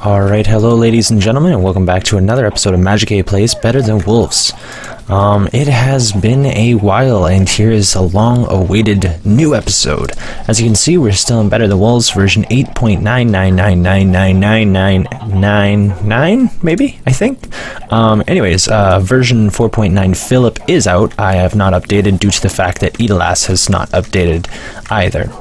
Alright, hello ladies and gentlemen, and welcome back to another episode of MagikEh Plays Better Than Wolves. It has been a while, and here is a long-awaited new episode. As you can see, we're still in Better Than Wolves version 8.999999999, maybe, I think? Anyways, version 4.9 Philip is out. I have not updated due to the fact that Edelas has not updated either.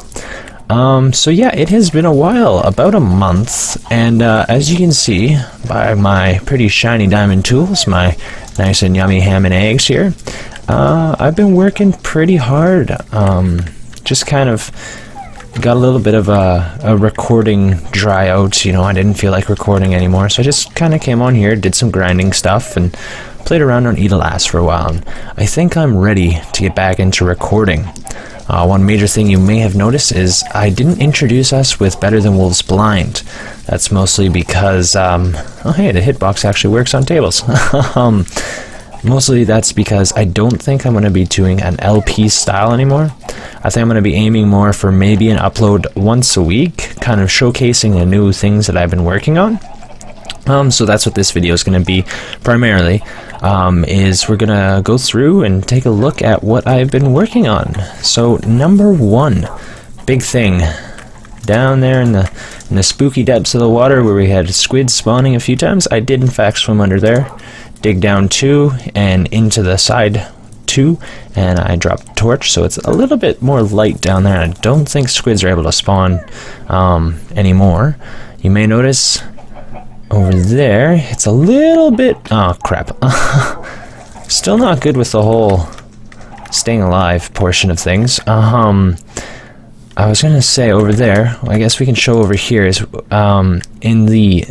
So yeah, it has been a while, about a month, and as you can see by my pretty shiny diamond tools, my nice and yummy ham and eggs here, I've been working pretty hard. Just kind of got a little bit of a recording dry out, you know, I didn't feel like recording anymore, so I just kind of came on here, did some grinding stuff, and played around on Edelas for a while, and I think I'm ready to get back into recording. One major thing you may have noticed is I didn't introduce us with Better Than Wolves Blind. That's mostly because, oh hey, the hitbox actually works on tables. Mostly that's because I don't think I'm going to be doing an LP style anymore. I think I'm going to be aiming more for maybe an upload once a week, kind of showcasing the new things that I've been working on. So that's what this video is going to be primarily, is we're going to go through and take a look at what I've been working on. So number one, big thing, down there in the spooky depths of the water where we had squids spawning a few times, I did in fact swim under there, dig down 2 and into the side 2, and I dropped a torch, so it's a little bit more light down there. I don't think squids are able to spawn anymore. You may notice over there, it's a little bit... oh, crap. Still not good with the whole staying alive portion of things. I was going to say over there, well, I guess we can show over here, is in the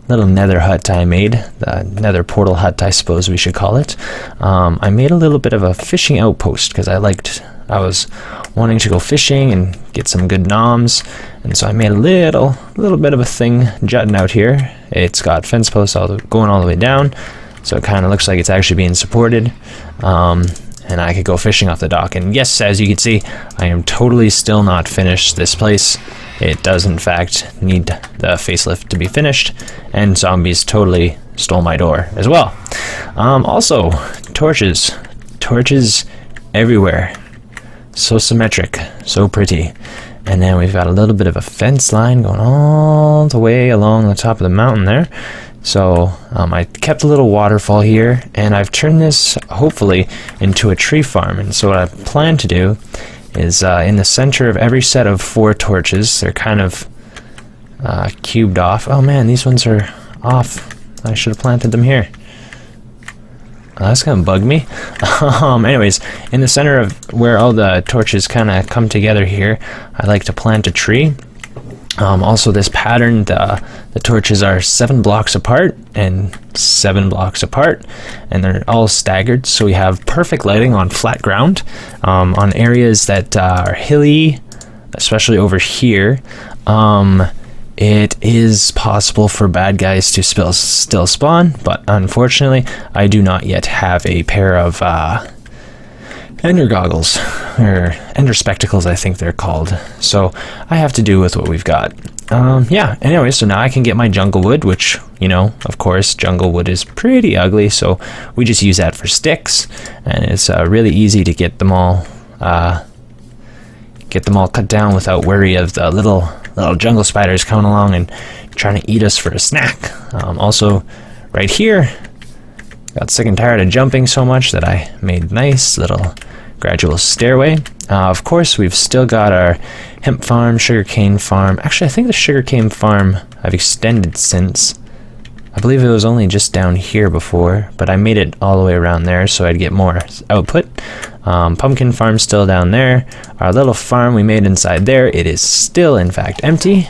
little nether hut I made, the nether portal hut I suppose we should call it, I made a little bit of a fishing outpost because I was wanting to go fishing and get some good noms, and so I made a little bit of a thing jutting out here. It's got fence posts going all the way down, so it kind of looks like it's actually being supported, and I could go fishing off the dock. And yes, as you can see, I am totally still not finished this place. It does in fact need the facelift to be finished, and zombies totally stole my door as well. Also, torches everywhere. So symmetric, so pretty. And then we've got a little bit of a fence line going all the way along the top of the mountain there. So I kept a little waterfall here, and I've turned this hopefully into a tree farm. And so what I plan to do is in the center of every set of 4 torches, they're kind of cubed off. Oh man, these ones are off. I should have planted them here. That's gonna bug me. Anyways, in the center of where all the torches kind of come together here, I like to plant a tree. Also, this pattern, the torches are 7 blocks apart and 7 blocks apart, and they're all staggered, so we have perfect lighting on flat ground. On areas that are hilly, especially over here, it is possible for bad guys to still spawn, but unfortunately, I do not yet have a pair of ender goggles, or ender spectacles I think they're called, so I have to do with what we've got. Yeah, anyway, so now I can get my jungle wood, which, you know, of course, jungle wood is pretty ugly, so we just use that for sticks, and it's really easy to get them all cut down without worry of the little jungle spiders coming along and trying to eat us for a snack. Also, right here, got sick and tired of jumping so much that I made a nice little gradual stairway. Of course, we've still got our hemp farm, sugarcane farm. Actually, I think the sugarcane farm I've extended since. I believe it was only just down here before, but I made it all the way around there so I'd get more output. Pumpkin farm still down there. Our little farm we made inside there, it is still in fact empty.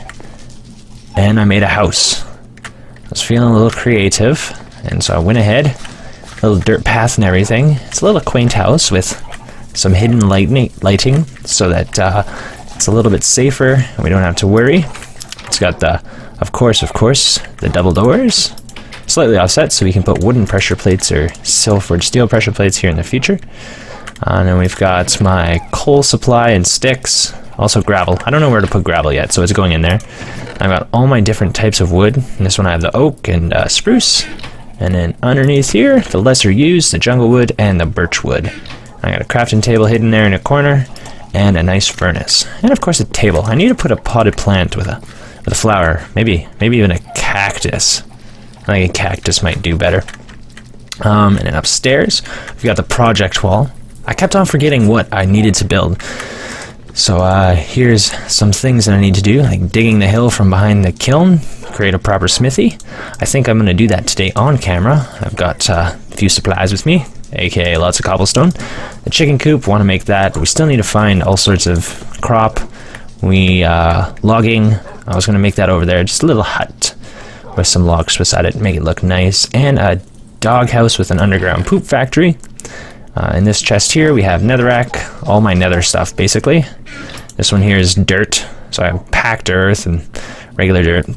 And I made a house. I was feeling a little creative, and so I went ahead, little dirt path and everything. It's a little quaint house with some hidden lighting so that it's a little bit safer and we don't have to worry. It's got the, of course, the double doors, slightly offset so we can put wooden pressure plates or silver steel pressure plates here in the future. And then we've got my coal supply and sticks Also gravel. I don't know where to put gravel yet, so it's going in there. I've got all my different types of wood. In this one I have the oak and spruce. And then underneath here, the lesser used, the jungle wood, and the birch wood. I got a crafting table hidden there in a corner, and a nice furnace. And of course a table. I need to put a potted plant with a flower. Maybe even a cactus. I think a cactus might do better. And then upstairs, we've got the project wall. I kept on forgetting what I needed to build. So here's some things that I need to do, like digging the hill from behind the kiln, create a proper smithy. I think I'm going to do that today on camera. I've got a few supplies with me, aka lots of cobblestone. The chicken coop, want to make that. We still need to find all sorts of crop. Logging, I was going to make that over there, just a little hut with some logs beside it, make it look nice. And a doghouse with an underground poop factory. In this chest here, we have netherrack, all my nether stuff, basically. This one here is dirt, so I have packed earth and regular dirt.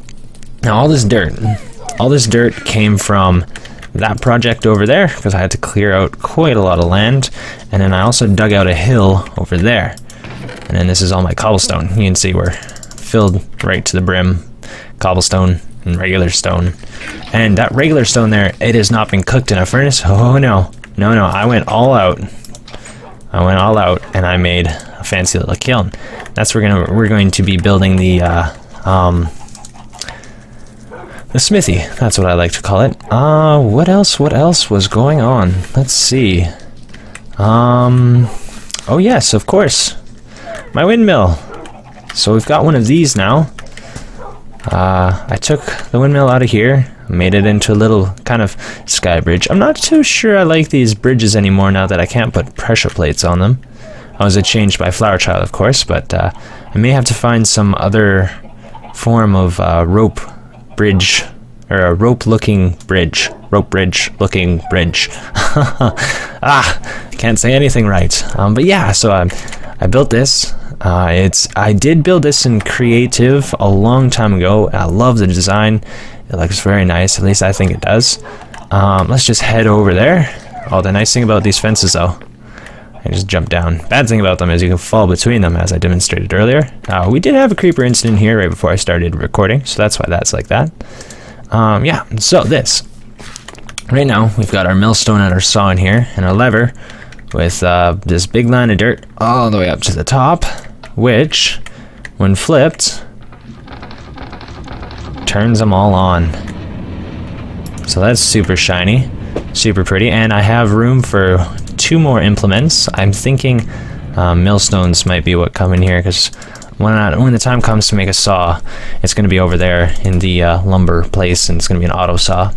Now, all this dirt came from that project over there, because I had to clear out quite a lot of land, and then I also dug out a hill over there. And then this is all my cobblestone. You can see we're filled right to the brim. Cobblestone and regular stone. And that regular stone there, it has not been cooked in a furnace. Oh no. No, I went all out. And I made a fancy little kiln. That's where we're going to be building the smithy. That's what I like to call it. What else was going on? Let's see. Oh yes, of course. My windmill. So we've got one of these now. I took the windmill out of here, made it into a little kind of sky bridge. I'm not too sure I like these bridges anymore now that I can't put pressure plates on them. I was changed by Flower Child, of course, but I may have to find some other form of rope bridge, or a rope bridge looking bridge. Can't say anything right. But yeah, so I built this. I did build this in creative a long time ago. I love the design. It looks very nice, at least I think it does. Let's just head over there. Oh, the nice thing about these fences though, I just jump down. Bad thing about them is you can fall between them, as I demonstrated earlier. We did have a creeper incident here right before I started recording, so that's why that's like that. Yeah, so this. Right now, we've got our millstone and our saw in here, and a lever with this big line of dirt all the way up to the top, which, when flipped, turns them all on. So that's super shiny, super pretty, and I have room for 2 more implements. I'm thinking millstones might be what come in here, because when the time comes to make a saw, it's going to be over there in the lumber place, and it's going to be an auto saw.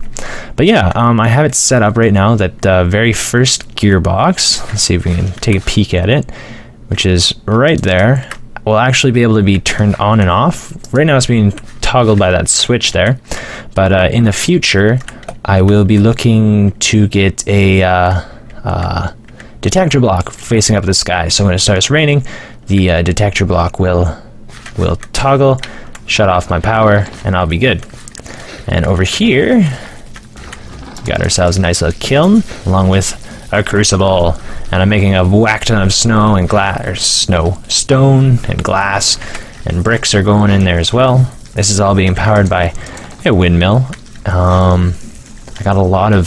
But yeah, I have it set up right now that the very first gearbox, let's see if we can take a peek at it, which is right there, will actually be able to be turned on and off. Right now it's being toggled by that switch there, but in the future I will be looking to get a detector block facing up the sky, so when it starts raining, the detector block will toggle, shut off my power, and I'll be good. And over here, we got ourselves a nice little kiln, along with a crucible, and I'm making a whack ton of snow and stone and glass, and bricks are going in there as well. This is all being powered by a windmill. I got a lot of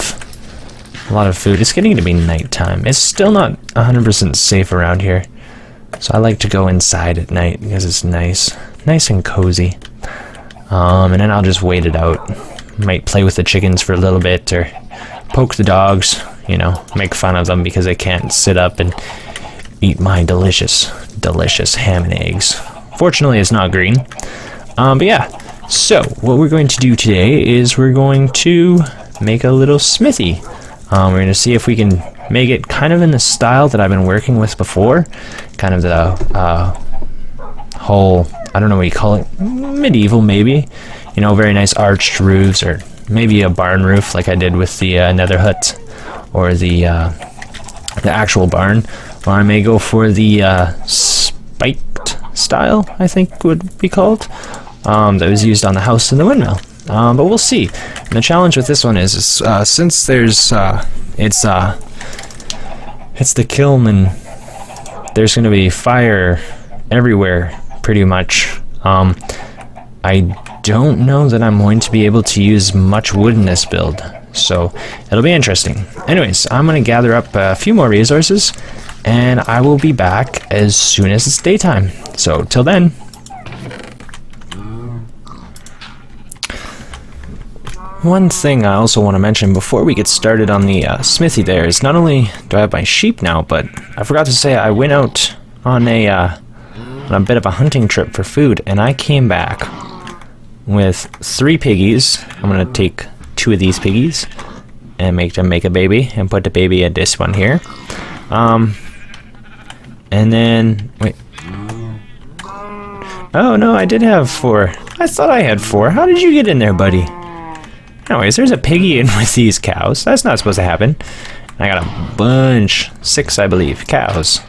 food. It's getting to be nighttime. It's still not 100% safe around here, so I like to go inside at night because it's nice and cozy. And then I'll just wait it out. Might play with the chickens for a little bit, or poke the dogs, you know, make fun of them because they can't sit up and eat my delicious ham and eggs. Fortunately, it's not green. But yeah, so what we're going to do today is we're going to make a little smithy. We're going to see if we can make it kind of in the style that I've been working with before. Kind of the whole, I don't know what you call it, medieval maybe. You know, very nice arched roofs, or maybe a barn roof like I did with the nether hut, or the actual barn. Or I may go for the spiked style, I think would be called, that was used on the house and the windmill. But we'll see. And the challenge with this one is since there's it's the kiln, and there's going to be fire everywhere, pretty much. I don't know that I'm going to be able to use much wood in this build, so it'll be interesting. Anyways, I'm going to gather up a few more resources, and I will be back as soon as it's daytime. So, till then. One thing I also want to mention before we get started on the smithy there is not only do I have my sheep now, but I forgot to say I went out on a bit of a hunting trip for food, and I came back with 3 piggies. I'm going to take 2 of these piggies and make them make a baby and put the baby at this one here. And then, wait. Oh no, I did have 4. I thought I had 4. How did you get in there, buddy? Anyways, there's a piggy in with these cows. That's not supposed to happen. I got a bunch, 6 I believe, cows.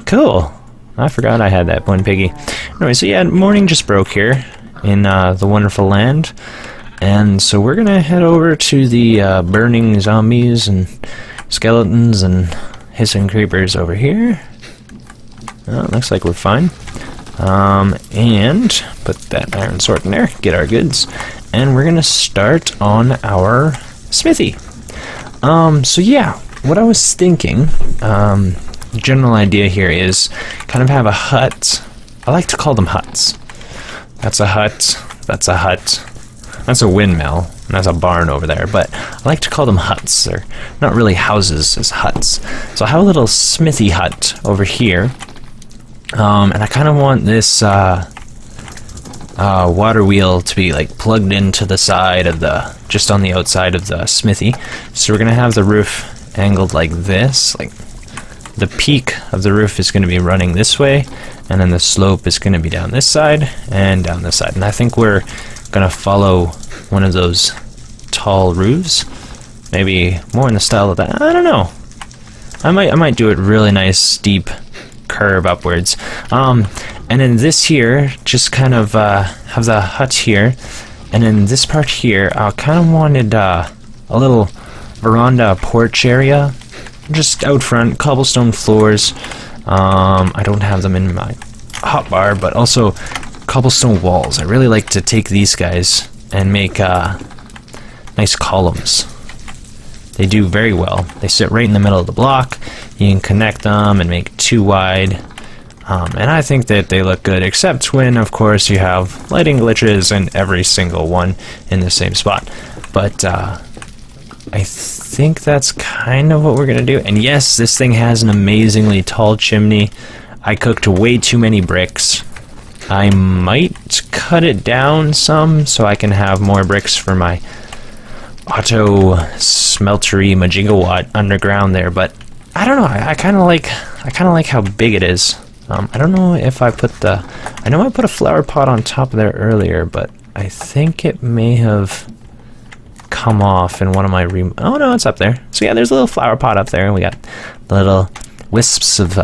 Cool. I forgot I had that one piggy. Anyway, so yeah, morning just broke here in the wonderful land. And so we're gonna head over to the burning zombies and skeletons and hissing creepers over here. Oh, looks like we're fine. And put that iron sword in there, get our goods. And we're gonna start on our smithy. So yeah, what I was thinking, general idea here is kind of have a hut. I like to call them huts. That's a hut, that's a hut, that's a windmill, and that's a barn over there, but I like to call them huts. They're not really houses, it's huts. So I have a little smithy hut over here, and I kind of want this water wheel to be like plugged into the side of the, just on the outside of the smithy. So we're gonna have the roof angled like this, like the peak of the roof is going to be running this way, and then the slope is going to be down this side and down this side. And I think we're going to follow one of those tall roofs, maybe more in the style of that. I don't know. I might do it really nice, steep curve upwards. And then this here, just kind of have the hut here, and then this part here, I kind of wanted a little veranda porch area. Just out front, cobblestone floors. I don't have them in my hotbar, but also cobblestone walls. I really like to take these guys and make nice columns. They do very well. They sit right in the middle of the block. You can connect them and make 2 wide. And I think that they look good, except when, of course, you have lighting glitches in every single one in the same spot. But I think that's kind of what we're gonna do. And yes, this thing has an amazingly tall chimney. I cooked way too many bricks. I might cut it down some so I can have more bricks for my auto smeltery magigawatt underground there, but I don't know. I kind of like how big it is. I don't know if I put the, I know I put a flower pot on top of there earlier, but I think it may have come off in one of my oh no, it's up there. So yeah, there's a little flower pot up there, and we got the little wisps of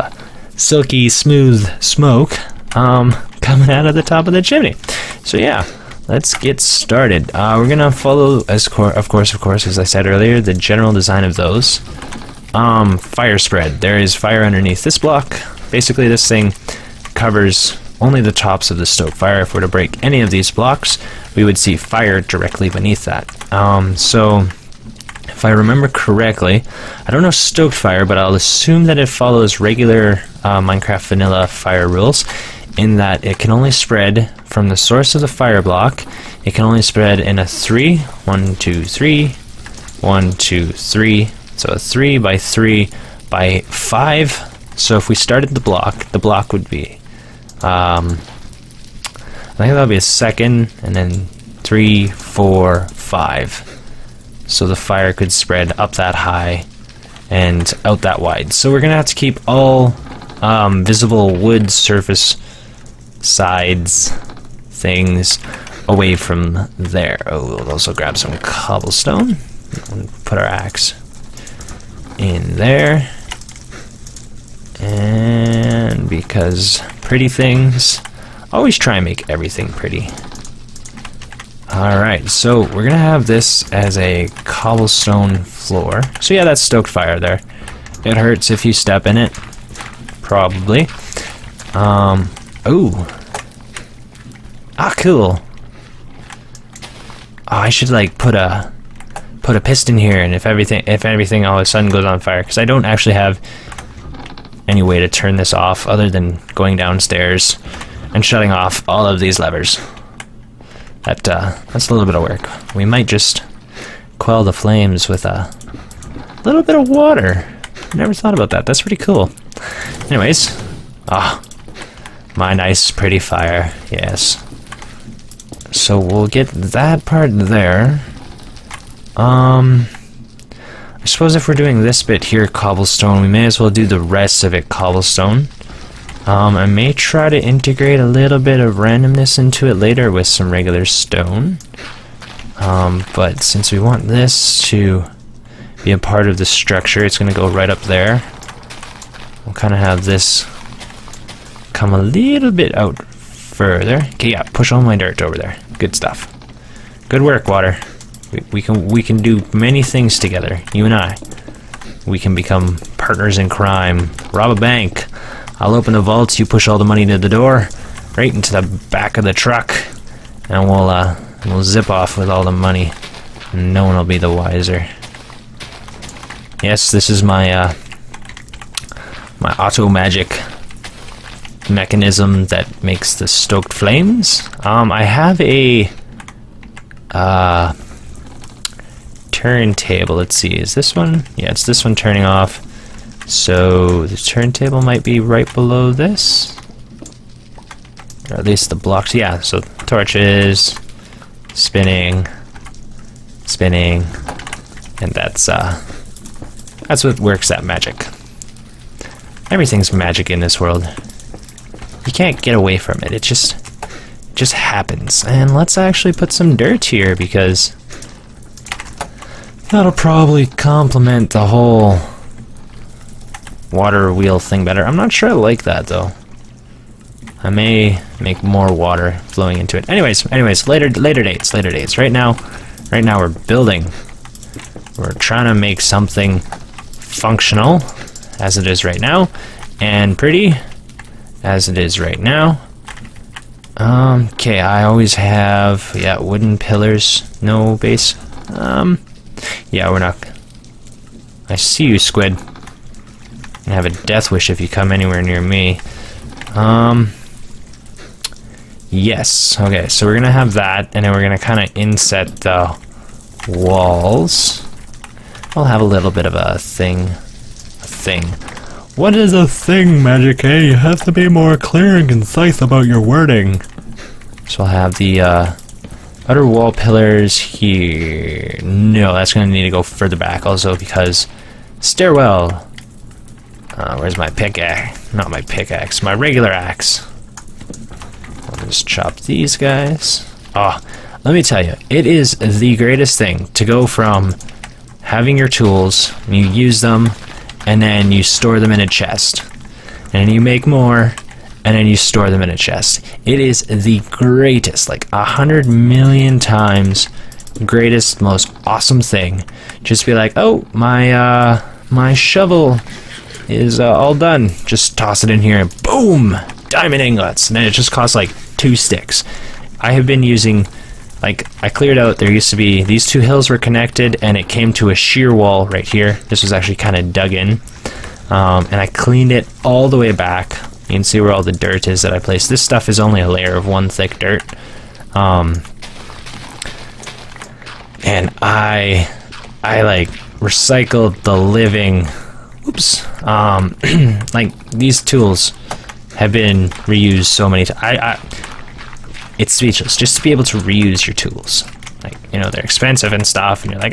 silky smooth smoke coming out of the top of the chimney. So yeah, let's get started. We're gonna follow, of course, as I said earlier, the general design of those. Fire spread. There is fire underneath this block. Basically, this thing covers only the tops of the stoked fire. If we're to break any of these blocks, we would see fire directly beneath that. So, if I remember correctly, I don't know stoked fire, but I'll assume that it follows regular Minecraft vanilla fire rules, in that it can only spread from the source of the fire block. It can only spread in a 3, 1, 2, 3, 1, 2, 3. So a 3 by 3 by 5. So if we started the block would be, I think that would be a second, and then 3, 4, 5. So the fire could spread up that high and out that wide. So we're gonna have to keep all visible wood surface sides things away from there. Oh, we'll also grab some cobblestone and put our axe in there. And because pretty things, always try and make everything pretty. Alright, so we're gonna have this as a cobblestone floor. So yeah, that's stoked fire there. It hurts if you step in it, probably. Ooh. Ah, cool. Oh, I should like put a piston here, and if everything all of a sudden goes on fire, because I don't actually have any way to turn this off other than going downstairs and shutting off all of these levers. That's a little bit of work. We might just quell the flames with a little bit of water. Never thought about that. That's pretty cool. Anyways, my nice pretty fire. Yes. So we'll get that part there. I suppose if we're doing this bit here cobblestone, we may as well do the rest of it cobblestone. I may try to integrate a little bit of randomness into it later with some regular stone. But since we want this to be a part of the structure, it's going to go right up there. We'll kind of have this come a little bit out further. Okay, yeah, push all my dirt over there. Good stuff. Good work, water. We can do many things together, you and I. We can become partners in crime. Rob a bank. I'll open the vaults, you push all the money to the door, right into the back of the truck, and we'll zip off with all the money. And no one will be the wiser. Yes, this is my my auto magic mechanism that makes the stoked flames. I have a turntable. Let's see, is this one? Yeah, it's this one turning off. So the turntable might be right below this, or at least the blocks. Yeah, so torches, spinning, and that's what works that magic. Everything's magic in this world. You can't get away from it. It just happens. And let's actually put some dirt here, because that'll probably complement the whole water wheel thing better. I'm not sure I like that though. I may make more water flowing into it. Anyways, later dates. Right now we're building. We're trying to make something functional as it is right now, and pretty as it is right now. Okay, I always have, yeah, wooden pillars, no base. Yeah, we're not. I see you, squid. I have a death wish if you come anywhere near me. Yes. Okay, so we're gonna have that, and then we're gonna kind of inset the walls. I'll have a little bit of a thing. What is a thing, MagikEh? You have to be more clear and concise about your wording. So I'll have the outer wall pillars here. No, that's gonna need to go further back also, because stairwell. Where's my pickaxe? Not my pickaxe, my regular axe. I'll just chop these guys. Oh, let me tell you, it is the greatest thing to go from having your tools, and you use them, and then you store them in a chest. And then you make more, and then you store them in a chest. It is the greatest, like 100 million times greatest, most awesome thing. Just be like, oh, my shovel is all done. Just toss it in here and boom! Diamond ingots. And then it just costs like 2 sticks. I have been using, like, I cleared out, there used to be, these 2 hills were connected and it came to a shear wall right here. This was actually kind of dug in. And I cleaned it all the way back. You can see where all the dirt is that I placed. This stuff is only a layer of 1 thick dirt. And I like recycled the living. Oops. Like, these tools have been reused so many times. It's speechless just to be able to reuse your tools. Like, you know, they're expensive and stuff, and you're like,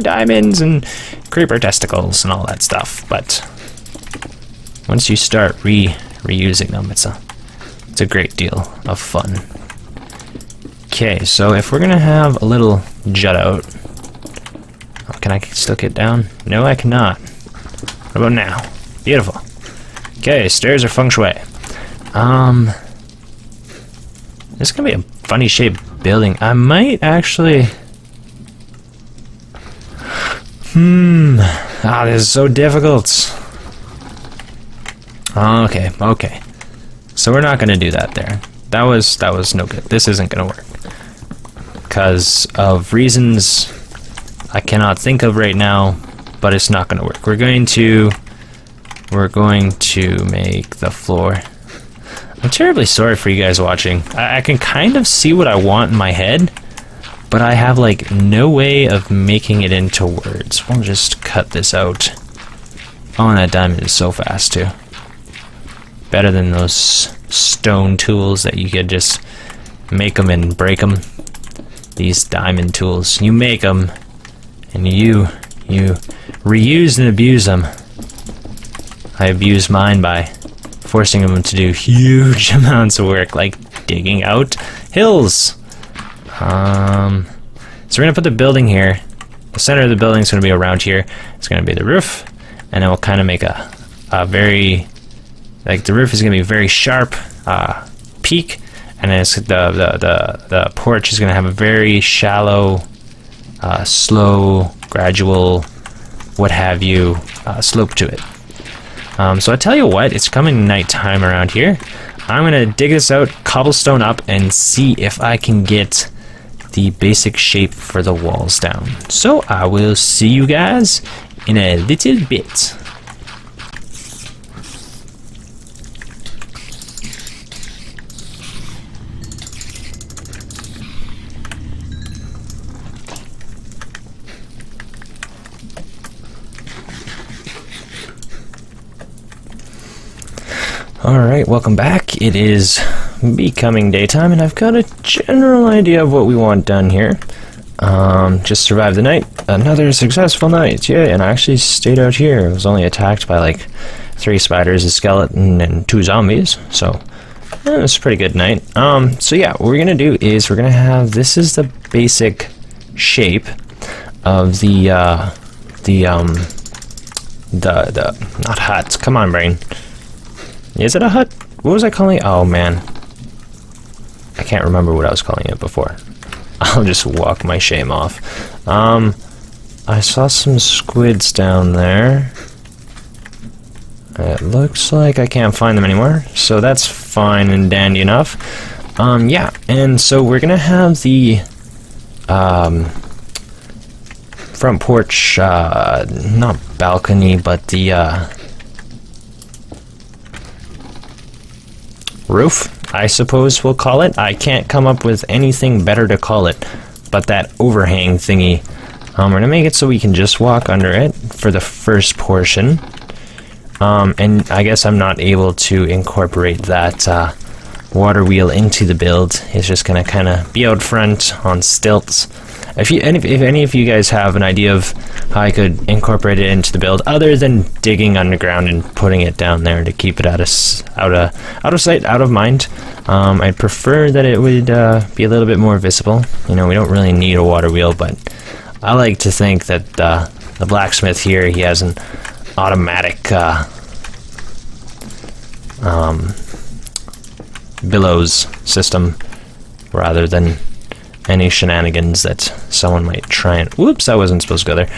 diamonds and creeper testicles and all that stuff. But once you start reusing them, it's a great deal of fun. Okay, so if we're gonna have a little jut out, can I still get down? No, I cannot. What about now? Beautiful. Okay, stairs are feng shui. This is gonna be a funny shaped building. I might actually. This is so difficult. Okay. So we're not gonna do that there. That was no good. This isn't gonna work. Because of reasons I cannot think of right now, but it's not gonna work. We're going to make the floor. I'm terribly sorry for you guys watching. I can kind of see what I want in my head, but I have like no way of making it into words. We'll just cut this out. Oh, and that diamond is so fast too. Better than those stone tools that you could just make them and break them. These diamond tools, you make them and you reuse and abuse them. I abuse mine by forcing them to do huge amounts of work, like digging out hills. So we're gonna put the building here. The center of the building is gonna be around here. It's gonna be the roof, and then we'll kind of make a very, like, the roof is gonna be a very sharp peak, and then it's the porch is gonna have a very shallow, slow, gradual, what have you, slope to it. So I tell you what, it's coming nighttime around here. I'm gonna dig this out, cobblestone up, and see if I can get the basic shape for the walls down. So I will see you guys in a little bit. Alright, welcome back. It is becoming daytime, and I've got a general idea of what we want done here. Just survived the night. Another successful night. Yeah, and I actually stayed out here. I was only attacked by like 3 spiders, a skeleton, and 2 zombies. So, it was a pretty good night. So yeah, what we're gonna do is we're gonna have, this is the basic shape of the not hut. Come on, brain. Is it a hut? What was I calling it? Oh man, I can't remember what I was calling it before. I'll just walk my shame off. I saw some squids down there. It looks like I can't find them anymore, so that's fine and dandy enough. Yeah, and so we're gonna have the front porch, not balcony, but the roof, I suppose we'll call it. I can't come up with anything better to call it but that overhang thingy. We're gonna make it so we can just walk under it for the first portion. And I guess I'm not able to incorporate that water wheel into the build. It's just gonna kind of be out front on stilts. If any of you guys have an idea of how I could incorporate it into the build, other than digging underground and putting it down there to keep it out of sight, out of mind, I'd prefer that it would be a little bit more visible. You know, we don't really need a water wheel, but I like to think that the blacksmith here, he has an automatic billows system rather than any shenanigans that someone might try and... Whoops, I wasn't supposed to go there.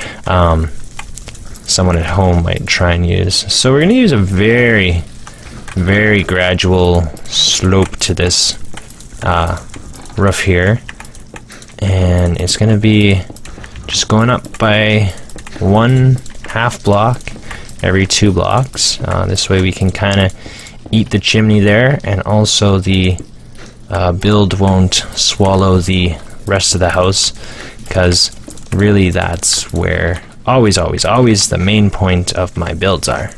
Someone at home might try and use. So we're going to use a very, very gradual slope to this roof here. And it's going to be just going up by 1/2 block every 2 blocks. This way we can kind of eat the chimney there, and also the build won't swallow the rest of the house, because really that's where always the main point of my builds are.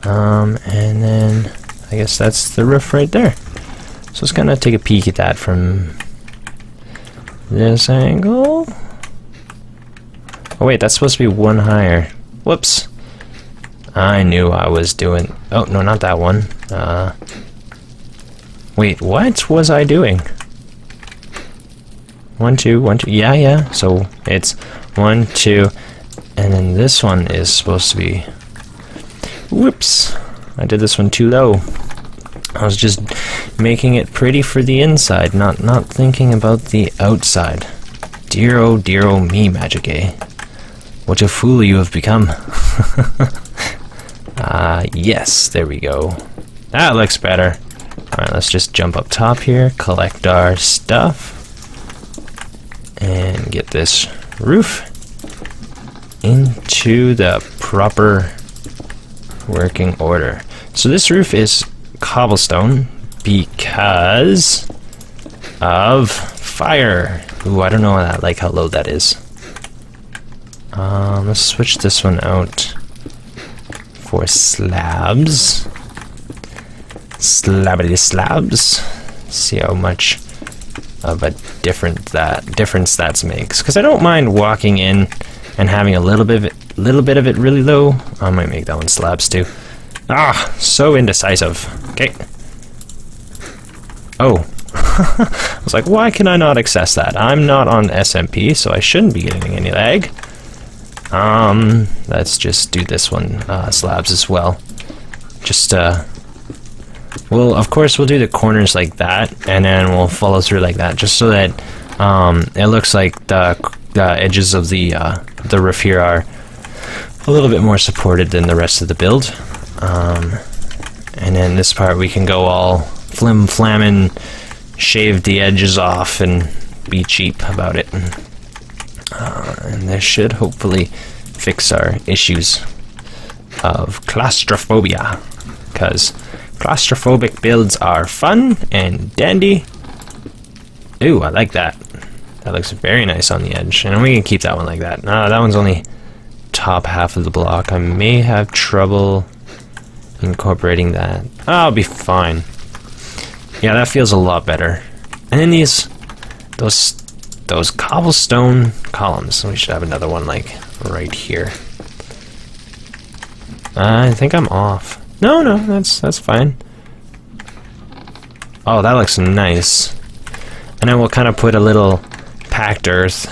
And then I guess that's the roof right there. So let's kind of take a peek at that from this angle. Oh wait, that's supposed to be 1 higher. Whoops. I knew I was doing... Oh, no, not that one. Wait, what was I doing? 1, 2, 1, 2. Yeah. So it's 1, 2, and then this one is supposed to be... Whoops. I did this one too low. I was just making it pretty for the inside, not thinking about the outside. Dear oh me, MagikEh. What a fool you have become. Yes, there we go. That looks better. Alright, let's just jump up top here, collect our stuff, and get this roof into the proper working order. So this roof is cobblestone because of fire. Ooh, I don't know like how low that is. Let's switch this one out for slabs. Slabbity slabs. See how much of a difference that makes. Because I don't mind walking in and having a little bit of it really low. I might make that one slabs too. Ah, so indecisive. Okay. Oh. I was like, why can I not access that? I'm not on SMP, so I shouldn't be getting any lag. Let's just do this one, slabs as well. Just, well, of course we'll do the corners like that, and then we'll follow through like that, just so that, it looks like the edges of the roof here are a little bit more supported than the rest of the build. And then this part we can go all flim-flamming, shave the edges off, and be cheap about it. And this should hopefully fix our issues of claustrophobia, because claustrophobic builds are fun and dandy. Ooh, I like that. That looks very nice on the edge, and we can keep that one like that. That one's only top half of the block. I may have trouble incorporating that. I'll be fine. Yeah, that feels a lot better. And then those cobblestone columns. We should have another one like right here. I think I'm off. No, that's fine. Oh, that looks nice. And then we'll kind of put a little packed earth,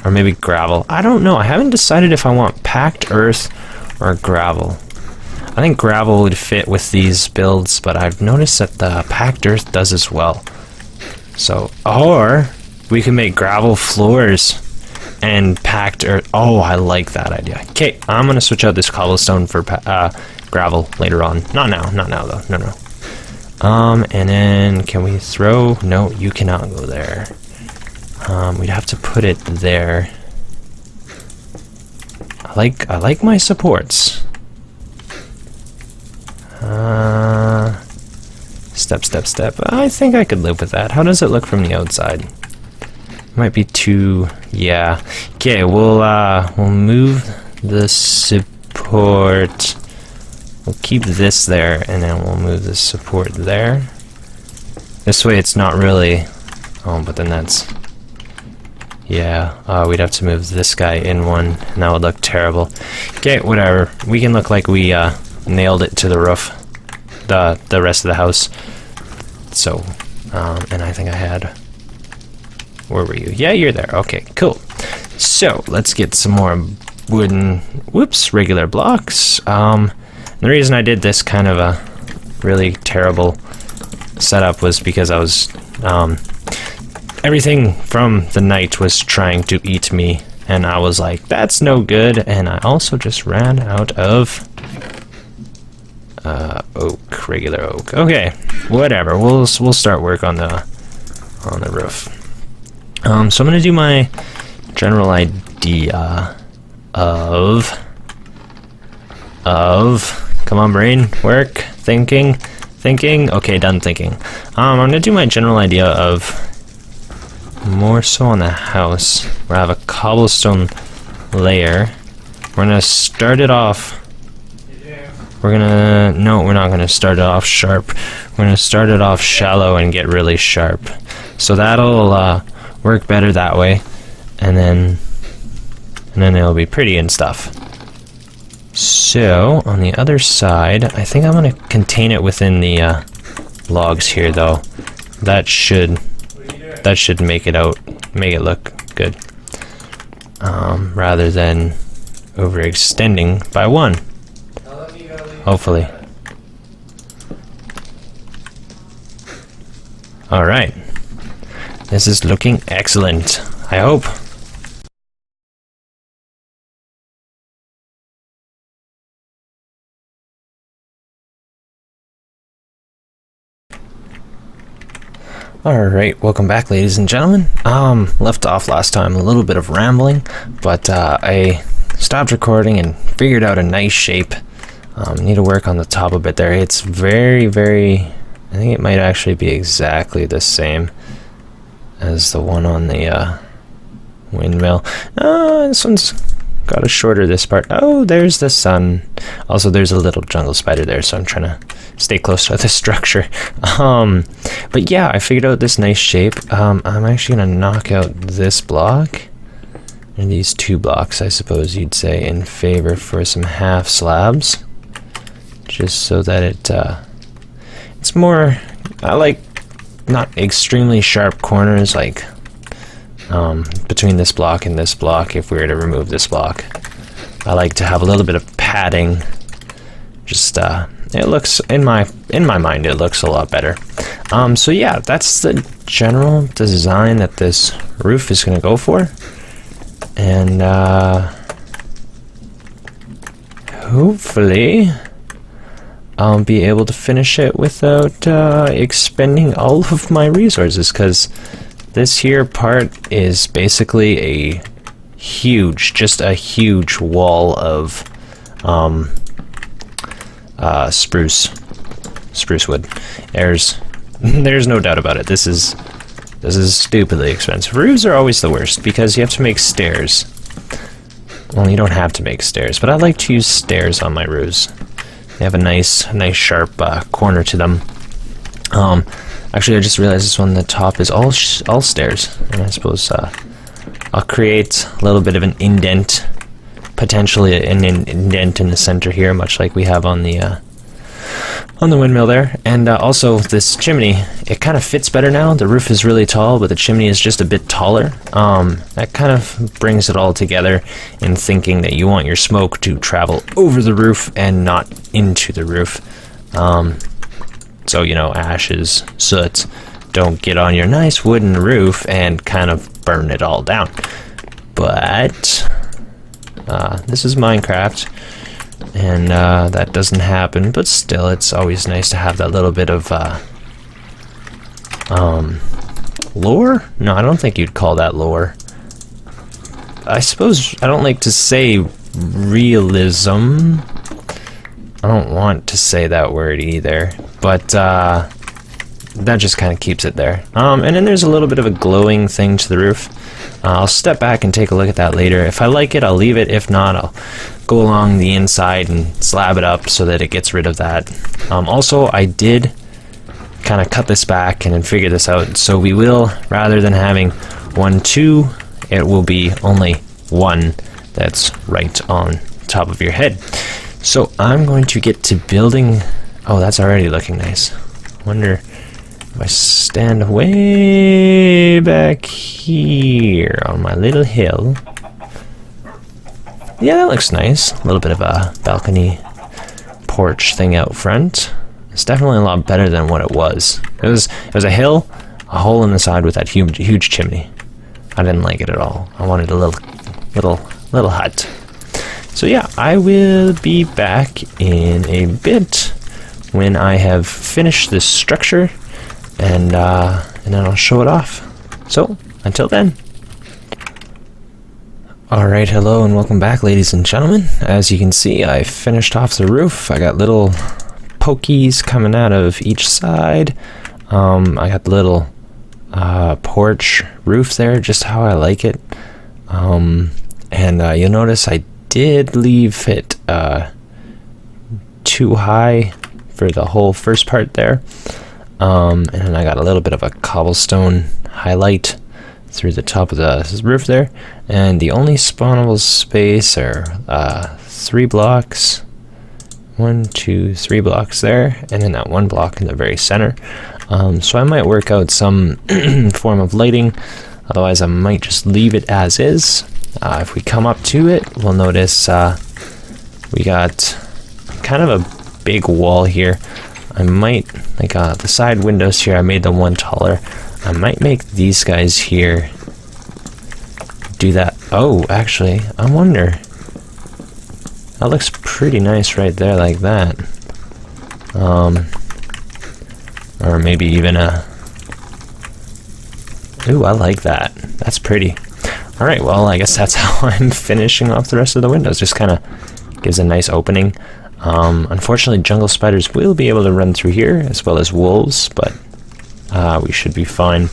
or maybe gravel. I don't know. I haven't decided if I want packed earth or gravel. I think gravel would fit with these builds, but I've noticed that the packed earth does as well. So, or we can make gravel floors and packed earth. Oh, I like that idea. Okay, I'm gonna switch out this cobblestone for gravel later on. Not now though. No. And then can we throw? No, you cannot go there. We'd have to put it there. I like my supports. Step. I think I could live with that. How does it look from the outside? Might be too, yeah. Okay, we'll move the support. We'll keep this there, and then we'll move the support there. This way it's not really, oh, but then that's, yeah, we'd have to move this guy in one, and that would look terrible. Okay, whatever. We can look like we nailed it to the roof, the rest of the house. So, and I think I had, where were you? Yeah, you're there. Okay, cool. So, let's get some more wooden, regular blocks. The reason I did this kind of a really terrible setup was because I was, everything from the night was trying to eat me, and I was like, that's no good, and I also just ran out of oak, regular oak. Okay, whatever. We'll start work on the roof. So I'm gonna do my general idea of come on, brain, work, thinking. Okay, done thinking. I'm gonna do my general idea of more so on the house, where I have a cobblestone layer. We're gonna start it off. No, we're not gonna start it off sharp. We're gonna start it off shallow and get really sharp. So that'll work better that way, and then it'll be pretty and stuff. So on the other side, I think I'm gonna contain it within the logs here, though. That should make it look good, rather than overextending by one. Hopefully. Alright. This is looking excellent, I hope. Alright, welcome back, ladies and gentlemen. Left off last time, a little bit of rambling, but I stopped recording and figured out a nice shape. Need to work on the top a bit there. It's very, I think it might actually be exactly the same as the one on the windmill. This one's got a shorter this part. Oh, there's the sun. Also, there's a little jungle spider there, so I'm trying to stay close to the structure. But yeah, I figured out this nice shape. I'm actually gonna knock out this block and these two blocks, I suppose you'd say, in favor for some half slabs, just so that it's more, I like not extremely sharp corners, like between this block and this block. If we were to remove this block, I like to have a little bit of padding. Just it looks, in my mind, it looks a lot better. So yeah, that's the general design that this roof is going to go for, and hopefully I'll be able to finish it without expending all of my resources, because this here part is basically a huge, just a huge wall of spruce wood. There's no doubt about it. This is stupidly expensive. Roofs are always the worst because you have to make stairs. Well, you don't have to make stairs, but I like to use stairs on my roofs. They have a nice sharp corner to them. Actually, I just realized this one, the top is all stairs, and I suppose I'll create a little bit of an indent, potentially an indent in the center here, much like we have on the windmill there. And also this chimney, it kind of fits better now. The roof is really tall, but the chimney is just a bit taller. That kind of brings it all together in thinking that you want your smoke to travel over the roof and not into the roof. So, you know, ashes, soot don't get on your nice wooden roof and kind of burn it all down. But this is Minecraft, and that doesn't happen, but still, it's always nice to have that little bit of lore? No, I don't think you'd call that lore. I suppose I don't like to say realism. I don't want to say that word either, but that just kind of keeps it there. And then there's a little bit of a glowing thing to the roof. I'll step back and take a look at that later. If I like it, I'll leave it. If not, I'll go along the inside and slab it up so that it gets rid of that. Also, I did kind of cut this back and then figure this out. So we will, rather than having 1, 2, it will be only 1 that's right on top of your head. So I'm going to get to building. Oh, that's already looking nice. Wonder if I stand way back here on my little hill. Yeah, that looks nice. A little bit of a balcony porch thing out front. It's definitely a lot better than what it was. It was a hill, a hole in the side with that huge chimney. I didn't like it at all. I wanted a little hut. So yeah, I will be back in a bit when I have finished this structure, and then I'll show it off. So until then. Alright, hello and welcome back, ladies and gentlemen. As you can see, I finished off the roof. I got little pokies coming out of each side. I got the little porch roof there, just how I like it. And you'll notice I did leave it too high for the whole first part there. And then I got a little bit of a cobblestone highlight through the top of the roof there, and the only spawnable space are 3 blocks. 1, 2, 3 blocks there, and then that 1 block in the very center. So I might work out some form of lighting, otherwise I might just leave it as is. If we come up to it, we'll notice we got kind of a big wall here. I might, like the side windows here, I made them 1 taller. I might make these guys here do that. Oh, actually, I wonder. That looks pretty nice right there, like that. Or maybe even a Ooh, I like that. That's pretty. Alright, well, I guess that's how I'm finishing off the rest of the windows. Just kind of gives a nice opening. Unfortunately, jungle spiders will be able to run through here, as well as wolves, but we should be fine.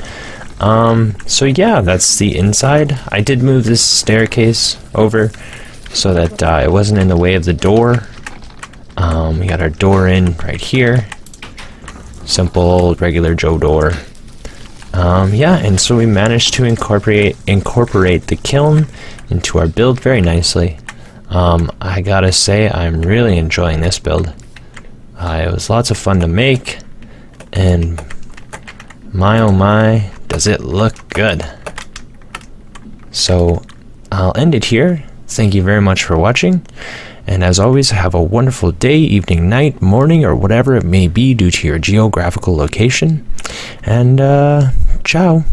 So yeah, that's the inside. I did move this staircase over so that it wasn't in the way of the door. We got our door in right here. Simple, regular Joe door. Yeah, and so we managed to incorporate the kiln into our build very nicely. I gotta say, I'm really enjoying this build. It was lots of fun to make, and my oh my, does it look good. So I'll end it here. Thank you very much for watching, and as always, have a wonderful day, evening, night, morning, or whatever it may be due to your geographical location, and ciao.